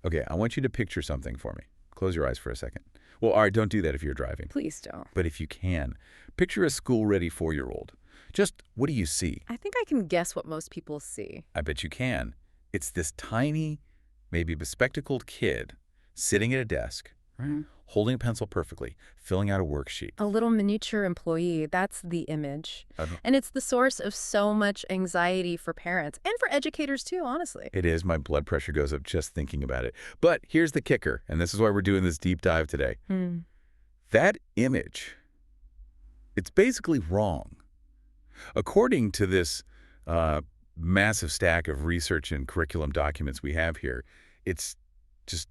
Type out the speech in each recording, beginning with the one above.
Okay, I want you to picture something for me. Close your eyes for a second. Well, all right, don't do that if you're driving. Please don't. But if you can, picture a school-ready 4-year-old. Just what do you see? I think I can guess what most people see. I bet you can. It's this tiny, maybe bespectacled kid sitting at a desk, right? Holding a pencil perfectly, filling out a worksheet. A little miniature employee, that's the image. I don't- And it's the source of so much anxiety for parents and for educators too, honestly. It is. My blood pressure goes up just thinking about it. But here's the kicker, and this is why we're doing this deep dive today. That image, it's basically wrong. According to this massive stack of research and curriculum documents we have here, it's just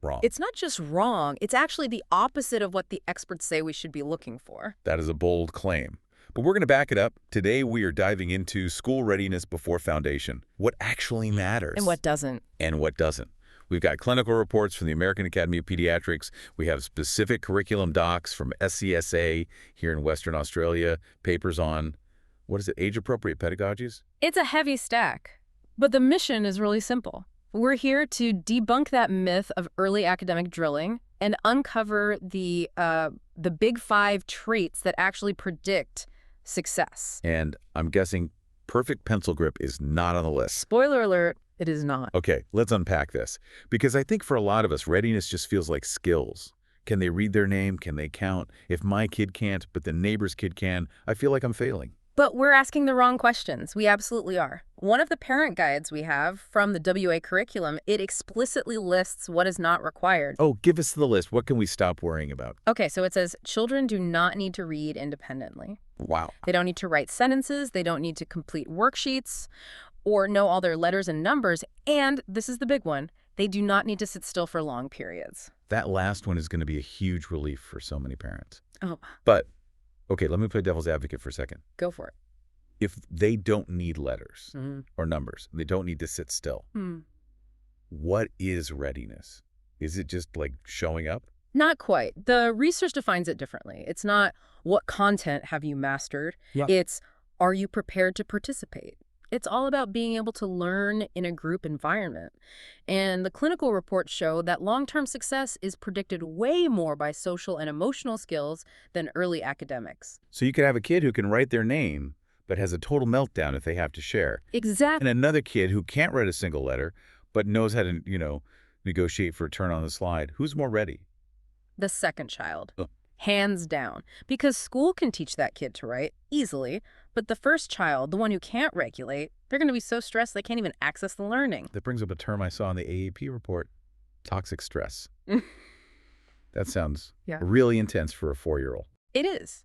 wrong. It's not just wrong, it's actually the opposite of what the experts say we should be looking for. That is a bold claim. But we're going to back it up. Today we are diving into school readiness before foundation. What actually matters. And what doesn't. And what doesn't. We've got clinical reports from the American Academy of Pediatrics. We have specific curriculum docs from SCSA here in Western Australia. Papers on, what is it, age-appropriate pedagogies? It's a heavy stack, but the mission is really simple. We're here to debunk that myth of early academic drilling and uncover the big 5 traits that actually predict success. And I'm guessing perfect pencil grip is not on the list. Spoiler alert, it is not. Okay, let's unpack this. Because I think for a lot of us, readiness just feels like skills. Can they read their name? Can they count? If my kid can't, but the neighbor's kid can, I feel like I'm failing. But we're asking the wrong questions. We absolutely are. One of the parent guides we have from the WA curriculum, it explicitly lists what is not required. Oh, give us the list. What can we stop worrying about? Okay, so it says children do not need to read independently. Wow. They don't need to write sentences. They don't need to complete worksheets or know all their letters and numbers. And this is the big one. They do not need to sit still for long periods. That last one is going to be a huge relief for so many parents. Oh, But, okay, let me play devil's advocate for a second. go for it. If they don't need letters or numbers, they don't need to sit still, what is readiness? Is it just like showing up? Not quite. The research defines it differently. It's not what content have you mastered. Yeah. It's are you prepared to participate? It's all about being able to learn in a group environment. And the clinical reports show that long-term success is predicted way more by social and emotional skills than early academics. So you could have a kid who can write their name, but has a total meltdown if they have to share. Exactly. And another kid who can't write a single letter, but knows how to, negotiate for a turn on the slide. Who's more ready? The second child. Oh. Hands down. Because school can teach that kid to write easily, but the first child, the one who can't regulate, they're going to be so stressed they can't even access the learning. That brings up a term I saw in the AAP report, toxic stress. That sounds really intense for a 4-year-old. It is.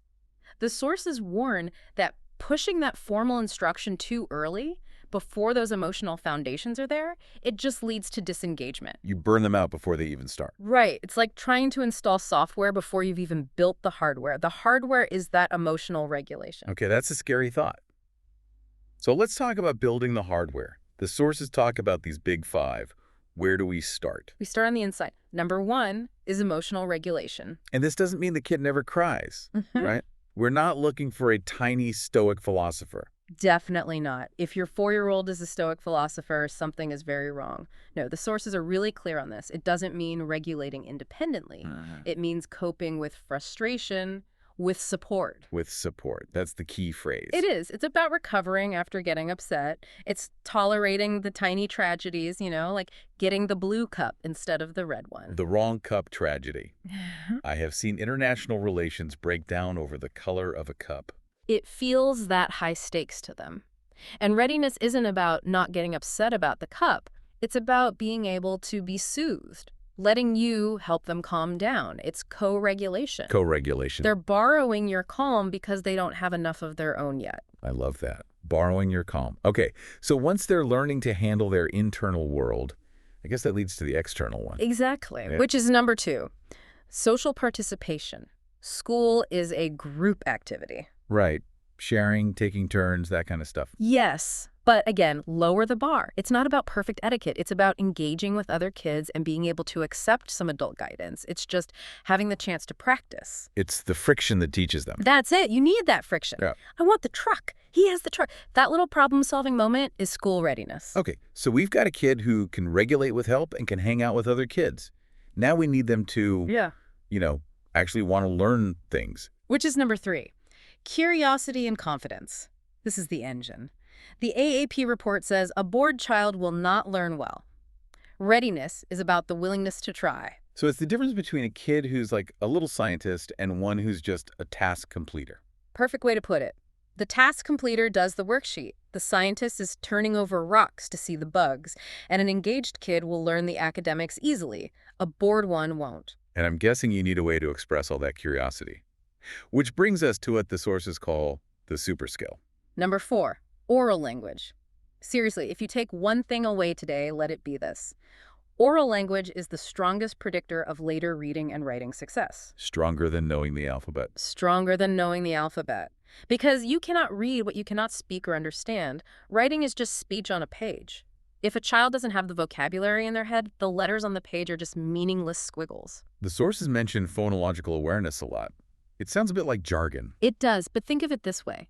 The sources warn that pushing that formal instruction too early, before those emotional foundations are there, it just leads to disengagement. You burn them out before they even start. Right. It's like trying to install software before you've even built the hardware. The hardware is that emotional regulation. Okay, that's a scary thought. So let's talk about building the hardware. The sources talk about these big 5. Where do we start? We start on the inside. Number 1 is emotional regulation. And this doesn't mean the kid never cries, right? We're not looking for a tiny stoic philosopher. Definitely not. If your 4-year-old is a stoic philosopher, something is very wrong. No, the sources are really clear on this. It doesn't mean regulating independently. It means coping with frustration, with support. With support. That's the key phrase. It is. It's about recovering after getting upset. It's tolerating the tiny tragedies, like getting the blue cup instead of the red one. The wrong cup tragedy. I have seen international relations break down over the color of a cup. It feels that high stakes to them. And readiness isn't about not getting upset about the cup. It's about being able to be soothed, letting you help them calm down. It's co-regulation. Co-regulation. They're borrowing your calm because they don't have enough of their own yet. I love that. Borrowing your calm. Okay, so once they're learning to handle their internal world, I guess that leads to the external one. Exactly, Yeah. which is number 2. Social participation. School is a group activity. Right. Sharing, taking turns, that kind of stuff. Yes, But again, lower the bar. It's not about perfect etiquette. It's about engaging with other kids and being able to accept some adult guidance. It's just having the chance to practice. It's the friction that teaches them. That's it. You need that friction. Yeah. I want the truck. He has the truck. That little problem-solving moment is school readiness. Okay, so we've got a kid who can regulate with help and can hang out with other kids. Now we need them to, actually want to learn things. Which is number 3. Curiosity and confidence. This is the engine. The AAP report says a bored child will not learn well. Readiness is about the willingness to try. So it's the difference between a kid who's like a little scientist and one who's just a task completer. Perfect way to put it. The task completer does the worksheet. The scientist is turning over rocks to see the bugs. And an engaged kid will learn the academics easily. A bored one won't. And I'm guessing you need a way to express all that curiosity. Which brings us to what the sources call the super skill. Number 4, oral language. Seriously, if you take one thing away today, let it be this. Oral language is the strongest predictor of later reading and writing success. Stronger than knowing the alphabet. Stronger than knowing the alphabet. Because you cannot read what you cannot speak or understand. Writing is just speech on a page. If a child doesn't have the vocabulary in their head, the letters on the page are just meaningless squiggles. The sources mention phonological awareness a lot. It sounds a bit like jargon. It does, but think of it this way.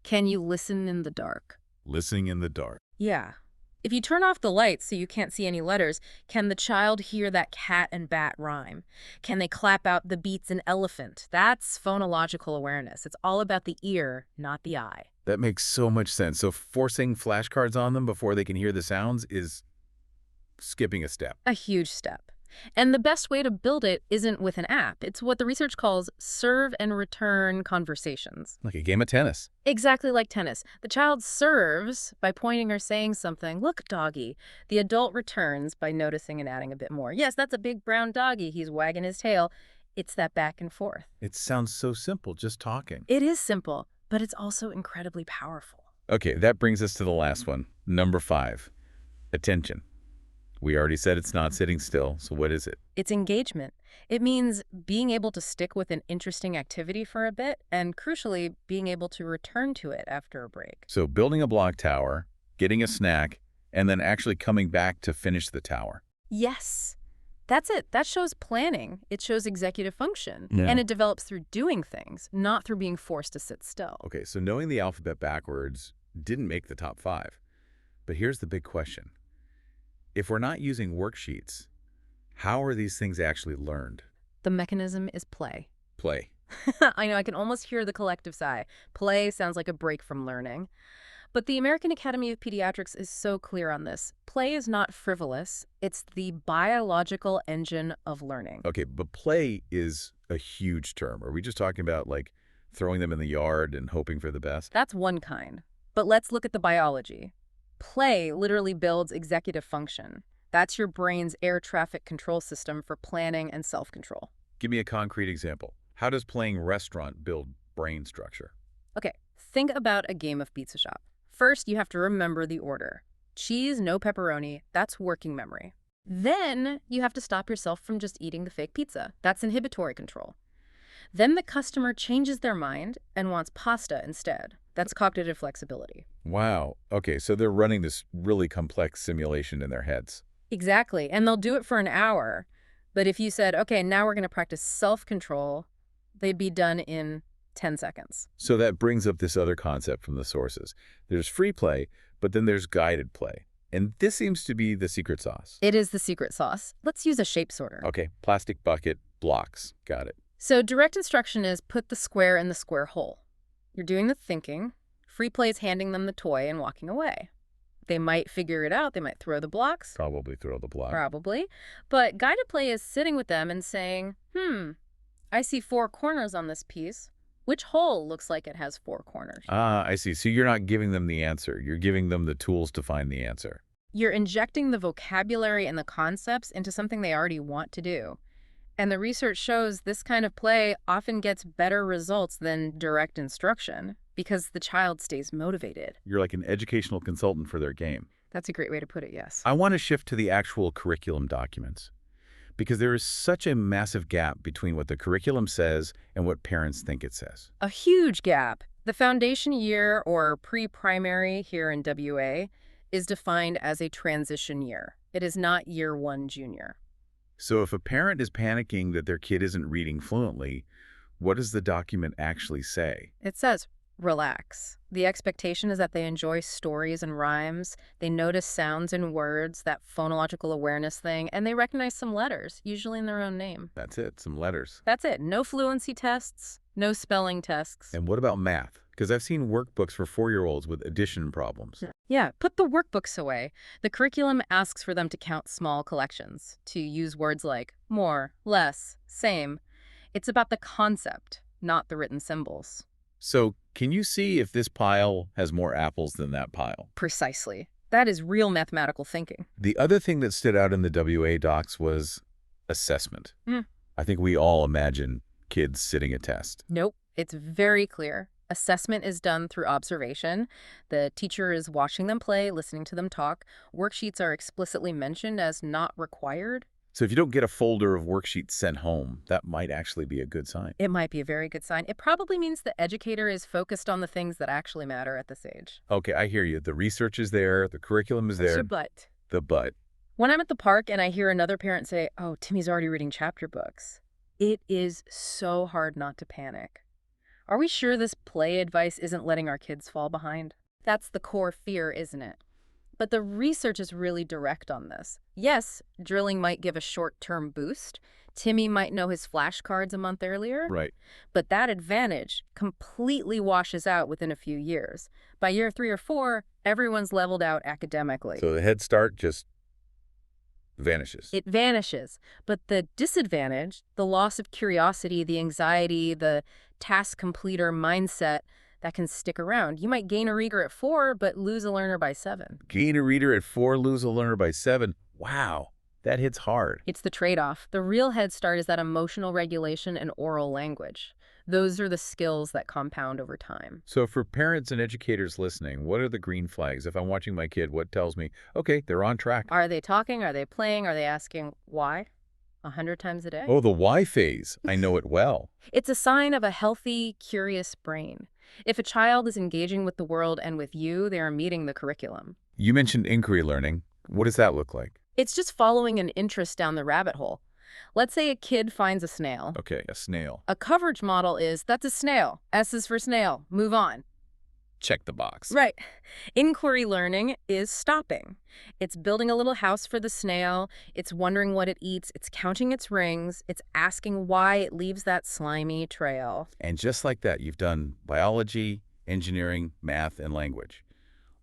Can you listen in the dark? Listening in the dark. Yeah. If you turn off the lights so you can't see any letters, can the child hear that cat and bat rhyme? Can they clap out the beats in elephant? That's phonological awareness. It's all about the ear, not the eye. That makes so much sense. So forcing flashcards on them before they can hear the sounds is skipping a step. A huge step. And the best way to build it isn't with an app. It's what the research calls serve and return conversations. Like a game of tennis. Exactly like tennis. The child serves by pointing or saying something. Look, doggy. The adult returns by noticing and adding a bit more. Yes, that's a big brown doggy. He's wagging his tail. It's that back and forth. It sounds so simple, just talking. It is simple, but it's also incredibly powerful. Okay, that brings us to the last one. Number 5, attention. We already said it's not sitting still, so what is it? It's engagement. It means being able to stick with an interesting activity for a bit and, crucially, being able to return to it after a break. So building a block tower, getting a snack, and then actually coming back to finish the tower. Yes. That's it. That shows planning. It shows executive function. Yeah. And it develops through doing things, not through being forced to sit still. Okay, so knowing the alphabet backwards didn't make the top 5. But here's the big question. If we're not using worksheets, how are these things actually learned? The mechanism is play. Play. I know, I can almost hear the collective sigh. Play sounds like a break from learning. But the American Academy of Pediatrics is so clear on this. Play is not frivolous. It's the biological engine of learning. Okay, but play is a huge term. Are we just talking about, like, throwing them in the yard and hoping for the best? That's one kind. But let's look at the biology. Play literally builds executive function. That's your brain's air traffic control system for planning and self-control. Give me a concrete example. How does playing restaurant build brain structure? Okay, think about a game of Pizza Shop. First, you have to remember the order. Cheese, no pepperoni, that's working memory. Then, you have to stop yourself from just eating the fake pizza. That's inhibitory control. Then the customer changes their mind and wants pasta instead. That's cognitive flexibility. Wow. Okay, so they're running this really complex simulation in their heads. Exactly, and they'll do it for an hour. But if you said, okay, now we're going to practice self-control, they'd be done in 10 seconds. So that brings up this other concept from the sources. There's free play, but then there's guided play. And this seems to be the secret sauce. It is the secret sauce. Let's use a shape sorter. Okay, plastic bucket, blocks. Got it. So direct instruction is put the square in the square hole. You're doing the thinking. Free play is handing them the toy and walking away. They might figure it out. They might throw the blocks. Probably throw the block. Probably. But guided play is sitting with them and saying, I see 4 corners on this piece. Which hole looks like it has 4 corners? Ah, I see. So you're not giving them the answer. You're giving them the tools to find the answer. You're injecting the vocabulary and the concepts into something they already want to do. And the research shows this kind of play often gets better results than direct instruction because the child stays motivated. You're like an educational consultant for their game. That's a great way to put it, yes. I want to shift to the actual curriculum documents because there is such a massive gap between what the curriculum says and what parents think it says. A huge gap. The foundation year, or pre-primary here in WA, is defined as a transition year. It is not year one junior. So if a parent is panicking that their kid isn't reading fluently, what does the document actually say? It says, relax. The expectation is that they enjoy stories and rhymes, they notice sounds and words, that phonological awareness thing, and they recognize some letters, usually in their own name. That's it, some letters. That's it. No fluency tests, no spelling tests. And what about math? Because I've seen workbooks for 4-year-olds with addition problems. Yeah, put the workbooks away. The curriculum asks for them to count small collections, to use words like more, less, same. It's about the concept, not the written symbols. So can you see if this pile has more apples than that pile? Precisely. That is real mathematical thinking. The other thing that stood out in the WA docs was assessment. I think we all imagine kids sitting a test. Nope. It's very clear. Assessment is done through observation. The teacher is watching them play, listening to them talk. Worksheets are explicitly mentioned as not required. So if you don't get a folder of worksheets sent home, that might actually be a good sign. It might be a very good sign. It probably means the educator is focused on the things that actually matter at this age. Okay, I hear you. The research is there, the curriculum is there. But The but. when I'm at the park and I hear another parent say, oh, Timmy's already reading chapter books, it is so hard not to panic. Are we sure this play advice isn't letting our kids fall behind? That's the core fear, isn't it? But the research is really direct on this. Yes, drilling might give a short-term boost. Timmy might know his flashcards a month earlier. Right. But that advantage completely washes out within a few years. By year 3 or 4, everyone's leveled out academically. So the head start just vanishes. It vanishes. But the disadvantage, the loss of curiosity, the anxiety, the task completer mindset, that can stick around. You might gain a reader at 4, but lose a learner by 7. Gain a reader at 4, lose a learner by 7. Wow, that hits hard. It's the trade-off. The real head start is that emotional regulation and oral language. Those are the skills that compound over time. So for parents and educators listening, what are the green flags? If I'm watching my kid, what tells me, okay, they're on track? Are they talking? Are they playing? Are they asking why? 100 times a day? Oh, the why phase. I know it well. It's a sign of a healthy, curious brain. If a child is engaging with the world and with you, they are meeting the curriculum. You mentioned inquiry learning. What does that look like? It's just following an interest down the rabbit hole. Let's say a kid finds a snail. Okay, a snail. A coverage model is, that's a snail. S is for snail. Move on. Check the box. Right. Inquiry learning is stopping. It's building a little house for the snail. It's wondering what it eats. It's counting its rings. It's asking why it leaves that slimy trail. And just like that, you've done biology, engineering, math, and language,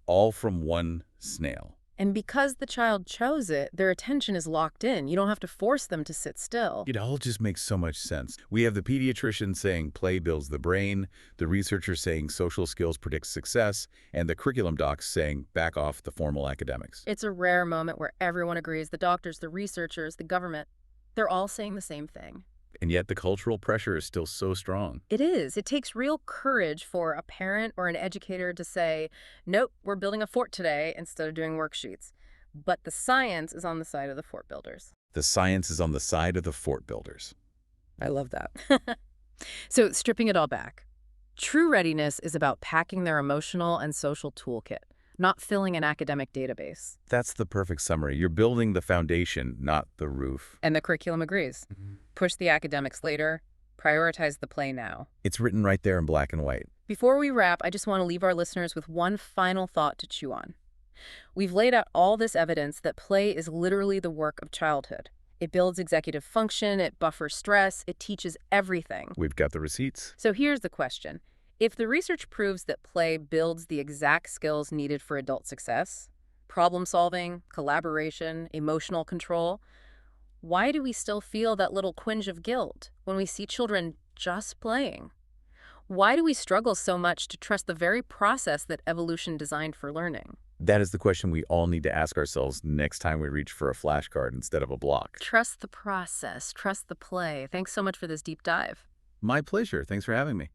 all from one snail. And because the child chose it, their attention is locked in. You don't have to force them to sit still. It all just makes so much sense. We have the pediatrician saying play builds the brain, the researcher saying social skills predict success, and the curriculum docs saying back off the formal academics. It's a rare moment where everyone agrees. The doctors, the researchers, the government, they're all saying the same thing. And yet the cultural pressure is still so strong. It is. It takes real courage for a parent or an educator to say, nope, we're building a fort today instead of doing worksheets. But the science is on the side of the fort builders. The science is on the side of the fort builders. I love that. So stripping it all back, true readiness is about packing their emotional and social toolkit, not filling an academic database. That's the perfect summary. You're building the foundation, not the roof. And the curriculum agrees. Push the academics later, prioritize the play now. It's written right there in black and white. Before we wrap, I just want to leave our listeners with one final thought to chew on. We've laid out all this evidence that play is literally the work of childhood. It builds executive function, it buffers stress, it teaches everything. We've got the receipts. So here's the question. If the research proves that play builds the exact skills needed for adult success, problem solving, collaboration, emotional control, why do we still feel that little twinge of guilt when we see children just playing? Why do we struggle so much to trust the very process that evolution designed for learning? That is the question we all need to ask ourselves next time we reach for a flashcard instead of a block. Trust the process, trust the play. Thanks so much for this deep dive. My pleasure. Thanks for having me.